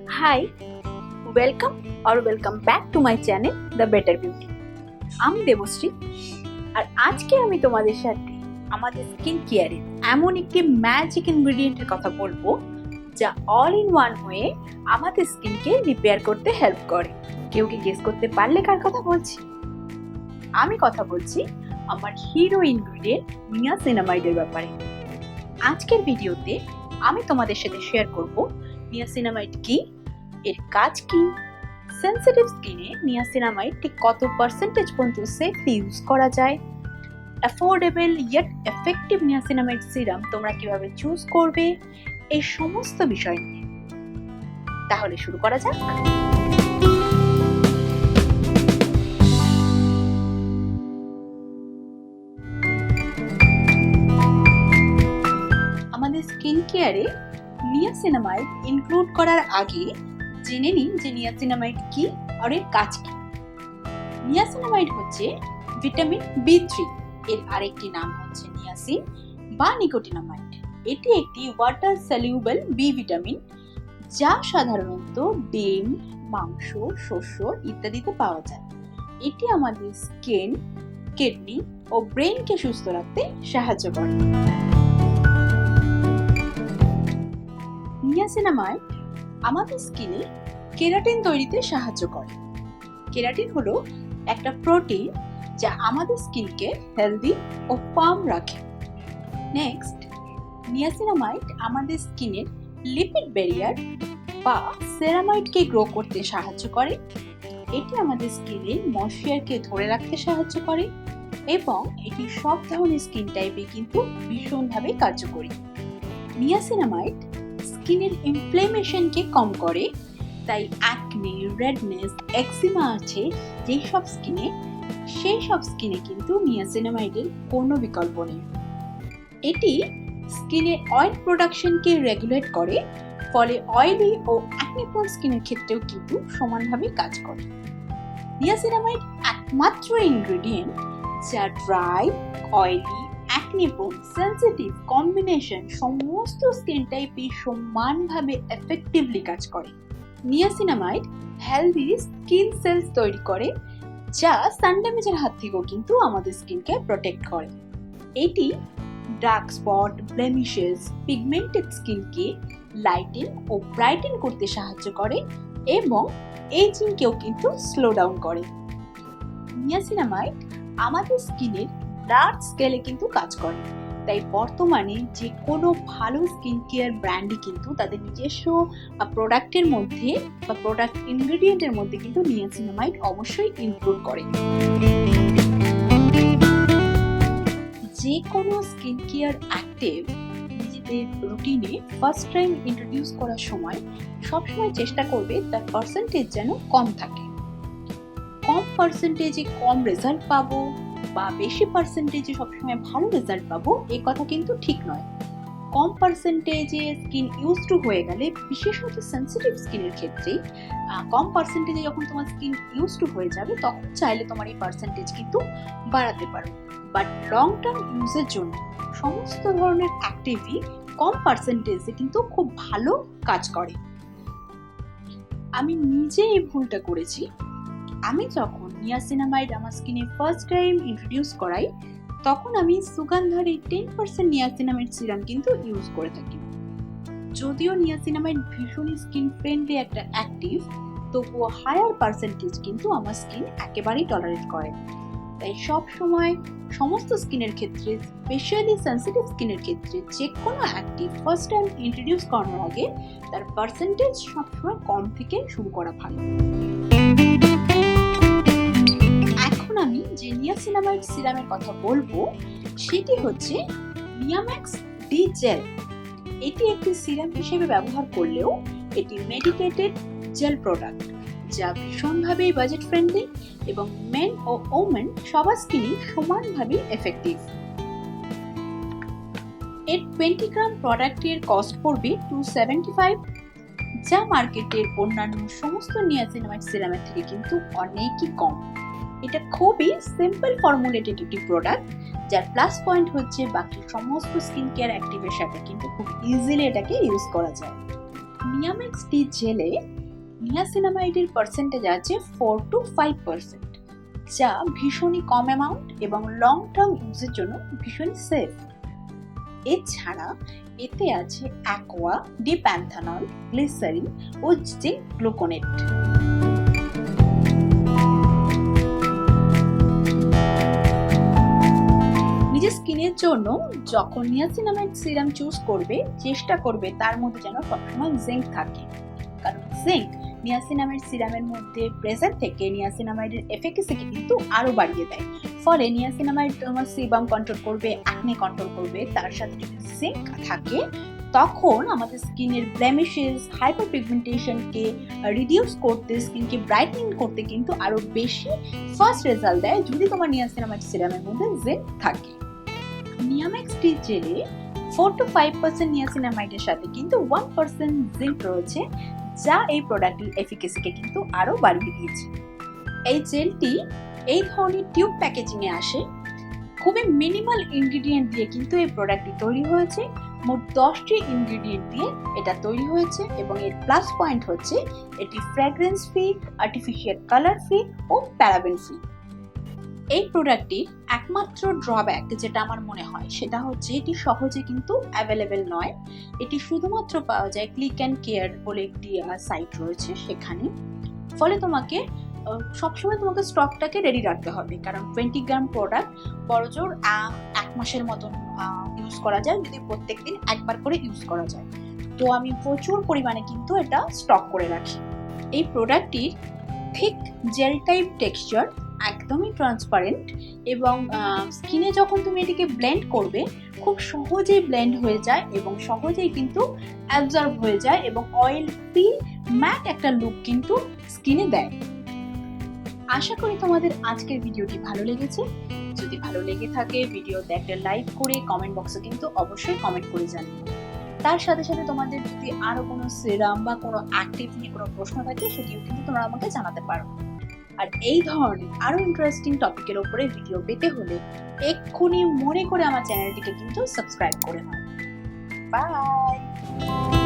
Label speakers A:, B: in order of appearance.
A: Hi, welcome back to my channel, The Better Beauty. আমি দেবশ্রী, আর আজকে আমি তোমাদের সাথে আমাদের স্কিন কেয়ারের এমন একটি ম্যাজিক ইনগ্রেডিয়েন্টের কথা বলবো যা অল ইন ওয়ান হয়ে আমাদের স্কিনকে রিপেয়ার করতে হেল্প করে। কেউ কি গেস করতে পারলে কার কথা বলছি? আমি কথা বলছি আমার হিরো ইনগ্রেডিয়েন্ট নিয়াসিনামাইডের ব্যাপারে। আজকের ভিডিওতে আমি তোমাদের সাথে শেয়ার করব নিয়াসিনামাইড কি, এর কাজ কি, সেনসিটিভ স্কিনে নিয়াসিনামাইড ঠিক কত পার্সেন্টেজ পর্যন্ত সেফলি ইউজ করা যায়, affordable yet effective niacinamide serum তোমরা কিভাবে চুজ করবে, এই সমস্ত বিষয় নিয়ে। তাহলে শুরু করা যাক। আমাদের স্কিন কেয়ারে নিয়াসিনামাইড ইনক্লুড করার আগে জেনে নিন যে নিয়াসিনামাইড কি আর এর কাজ কি। নিয়াসিনামাইড হচ্ছে ভিটামিন B3, এর আরেকটি নাম হচ্ছে নিয়াসিন বা নিকোটিনামাইড। এটি একটি ওয়াটার সলিউবল বি ভিটামিন যা সাধারণত ডিম, মাংস, শস্য ইত্যাদিতে পাওয়া যায়। এটি আমাদের স্কিন, কিডনি ও ব্রেনকে সুস্থ রাখতে সাহায্য করে। নিয়াসিনামাইড আমাদের স্কিনে কেরাটিন তৈরিতে সাহায্য করে। কেরাটিন হলো একটা প্রোটিন যা আমাদের স্কিনকে হেলদি ও ফার্ম রাখে। নেক্সট, নিয়াসিনামাইড আমাদের স্কিনের লিপিড ব্যারিয়ার বা সেরামাইডকে গ্রো করতে সাহায্য করে। এটি আমাদের স্কিনে ময়েশ্চারকে ধরে রাখতে সাহায্য করে এবং এটি সব ধরনের স্কিন টাইপে কিন্তু ভীষণভাবে কার্যকরী। নিয়াসিনামাইড স্কিনের ইনফ্লেমেশনকে কম করে, তাই অ্যাকনে, রেডনেস, এক্সিমা আছে যেসব স্কিনে, সেই সব স্কিনে কিন্তু নিয়াসিনামাইডের কোনো বিকল্প নেই। এটি স্কিনের অয়েল প্রোডাকশনকে রেগুলেট করে, ফলে অয়েলি ও অ্যাকনে-প্রোন স্কিনের ক্ষেত্রেও কিন্তু সমানভাবে কাজ করে। নিয়াসিনামাইড একমাত্র ইনগ্রেডিয়েন্ট যা dry, oily, acne-prone, sensitive combination সমস্ত স্কিন টাইপে সমানভাবে এফেক্টিভলি কাজ করে। নিয়াসিনামাইড হেলদি স্কিন সেলস তৈরি করে যা সান ড্যামেজের হাত থেকেও কিন্তু আমাদের স্কিনকে প্রোটেক্ট করে। এটি ডার্ক স্পট, ব্লেমিশেস, পিগমেন্টেড স্কিনকে লাইটেন ও ব্রাইটেন করতে সাহায্য করে এবং এজিংকেও কিন্তু স্লো ডাউন করে। নিয়াসিনামাইড আমাদের স্কিনের লার্জ স্কেলে কিন্তু কাজ করে, তাই বর্তমানে যে কোনো ভালো স্কিন কেয়ার ব্র্যান্ডই কিন্তু তাদের নিজস্ব প্রোডাক্টের মধ্যে বা প্রোডাক্ট ইনগ্রেডিয়েন্টের মধ্যে কিন্তু নিয়াসিনামাইড অবশ্যই ইনক্লুড করে। যে কোনো স্কিন কেয়ার অ্যাক্টিভ নিজেদের রুটিনে ফার্স্ট টাইম ইন্ট্রোডিউস করার সময় সবসময় চেষ্টা করবে তার পার্সেন্টেজ যেন কম থাকে। কম পার্সেন্টেজে কম রেজাল্ট পাবো বা বেশি পার্সেন্টেজে সবসময় ভালো রেজাল্ট পাবো, এই কথা কিন্তু ঠিক নয়। কম পার্সেন্টেজে স্কিন ইউজ টু হয়ে গেলে, বিশেষত সেনসিটিভ স্কিনের ক্ষেত্রে কম পার্সেন্টেজে যখন তোমার স্কিন ইউজ টু হয়ে যাবে তখন চাইলে তোমার এই পার্সেন্টেজ কিন্তু বাড়াতে পারো। বাট লং টার্ম ইউজের জন্য সমস্ত ধরনের অ্যাক্টিভই কম পার্সেন্টেজে কিন্তু খুব ভালো কাজ করে। আমি নিজে এই ভুলটা করেছি। আমি যখন নিয়াসিনামাইড আমার স্কিনে ফার্স্ট টাইম ইন্ট্রোডিউস করাই তখন আমি সুগন্ধার এই 10% নিয়াসিনামাইড সিরাম কিন্তু ইউজ করে থাকি। যদিও নিয়াসিনামাইড ভীষণই স্কিন ফ্রেন্ডলি একটা অ্যাক্টিভ, তবুও হায়ার পার্সেন্টেজ কিন্তু আমার স্কিন একেবারেই টলারেট করে। তাই সব সময় সমস্ত স্কিনের ক্ষেত্রে, স্পেশালি সেনসিটিভ স্কিনের ক্ষেত্রে যে কোনো অ্যাক্টিভ ফার্স্ট টাইম ইন্ট্রোডিউস করানোর আগে তার পার্সেন্টেজ সবসময় কম থেকে শুরু করা ভালো। আমি যে নিয়াসিনামাইড সিরামের কথা বলবো সেটি হচ্ছে Niamax-D Gel। এটি একটি সিরাম হিসেবে ব্যবহার করলেও এটি মেডিকেটেড জেল প্রোডাক্ট যা ভীষণভাবে বাজেট ফ্রেন্ডলি এবং মেন ও ওমেন সবার স্কিনে সমানভাবে এফেক্টিভ। এর 20 গ্রাম প্রোডাক্টের কস্ট পড়বে $275, যা মার্কেটের অন্যান্য সমস্ত নিয়াসিনামাইড সিরামের থেকে কিন্তু অনেকই কম। এটা খুবই সিম্পল ফর্মুলেটেড একটি প্রোডাক্ট, যার প্লাস পয়েন্ট হচ্ছে বাকি সমস্ত স্কিন কেয়ার অ্যাক্টিভের সাথে কিন্তু খুব ইজিলি এটাকে ইউজ করা যায়। নিয়ামেক্স-ডি জেলে নিয়াসিনামাইডের পার্সেন্টেজ আছে 4 to 5%, যা ভীষণই কম অ্যামাউন্ট এবং লং টার্ম ইউজের জন্য ভীষণই সেফ। এছাড়া এতে আছে অ্যাকোয়া, ডিপ্যান্থানল, গ্লিসারিন ও জিঙ্ক গ্লুকোনেট। নিজের স্কিনের জন্য যখন নিয়াসিনামাইড সিরাম চুজ করবে, চেষ্টা করবে তার মধ্যে যেন সবসময় জিঙ্ক থাকে, কারণ জিঙ্ক নিয়াসিনামাইড সিরামের মধ্যে প্রেজেন্ট থেকে নিয়াসিনামাইডের এফিকাসিকে কিন্তু আরো বাড়িয়ে দেয়। ফলে নিয়াসিনামাইড তোমার সিবাম কন্ট্রোল করবে, অ্যাকনে কন্ট্রোল করবে, তার সাথে যদি জিঙ্ক থাকে তখন আমাদের স্কিনের ব্লেমিশেস, হাইপারপিগমেন্টেশনকে রিডিউস করতে, স্কিনকে ব্রাইটনিং করতে কিন্তু আরো বেশি ফাস্ট রেজাল্ট দেয় যদি তোমার নিয়াসিনামাইড সিরামের মধ্যে জিঙ্ক থাকে। নিয়ামেক্স-ডি জেলে 4 to 5% নিয়াসিনামাইডের সাথে কিন্তু 1% জিঙ্ক রয়েছে, যা এই প্রোডাক্টের এফিকাসিকে কিন্তু আরো বাড়িয়ে দিয়েছে। এই জেলটি এই ধরনের টিউব প্যাকেজিং এ আসে, খুবই মিনিমাল ইনগ্রেডিয়েন্ট দিয়ে কিন্তু এই প্রোডাক্টটি তৈরি হয়েছে। মোট 10টি ইনগ্রেডিয়েন্ট দিয়ে এটা তৈরি হয়েছে এবং এর প্লাস পয়েন্ট হচ্ছে এটি fragrance free, artificial colour free ও প্যারাবেন ফ্রি। এই প্রোডাক্টটির একমাত্র ড্রব্যাক যেটা আমার মনে হয় সেটা হচ্ছে এটি সহজে কিন্তু অ্যাভেলেবেল নয়। এটি শুধুমাত্র পাওয়া যায় ক্লিক অ্যান্ড কেয়ার বলে একটি সাইট রয়েছে সেখানে। ফলে তোমাকে সবসময় তোমাকে স্টকটাকে রেডি রাখতে হবে, কারণ 20 গ্রাম প্রোডাক্ট বড়জোর 1 মাসের মতন ইউজ করা যায় যদি প্রত্যেকদিন একবার করে ইউজ করা যায়। তো আমি প্রচুর পরিমাণে কিন্তু এটা স্টক করে রাখি। এই প্রোডাক্টটির ঠিক জেল টাইপ টেক্সচার, একদমই ট্রান্সপারেন্ট এবং স্কিনে যখন তুমি এটিকে ব্লেন্ড করবে খুব সহজেই ব্লেন্ড হয়ে যায় এবং সহজেই কিন্তু অ্যাবজর্ব হয়ে যায় এবং অয়েল ফ্রি ম্যাট একটা লুক কিন্তু স্কিনে দেয়। আশা করি তোমাদের আজকের ভিডিওটি ভালো লেগেছে। যদি ভালো লেগে থাকে ভিডিওতে একটা লাইক করে কমেন্ট বক্সে কিন্তু অবশ্যই কমেন্ট করে জানিও। তার সাথে সাথে তোমাদের যদি আরো কোনো সিরাম বা কোনো অ্যাক্টিভ নিয়ে কোনো প্রশ্ন থাকে সেটিও কিন্তু তোমরা আমাকে জানাতে পারো। আর এই ধরনের আরো ইন্টারেস্টিং টপিকের উপরে ভিডিও পেতে হলে এক্ষুনি মনে করে আমার চ্যানেলটিকে কিন্তু সাবস্ক্রাইব করে নাও। বাই।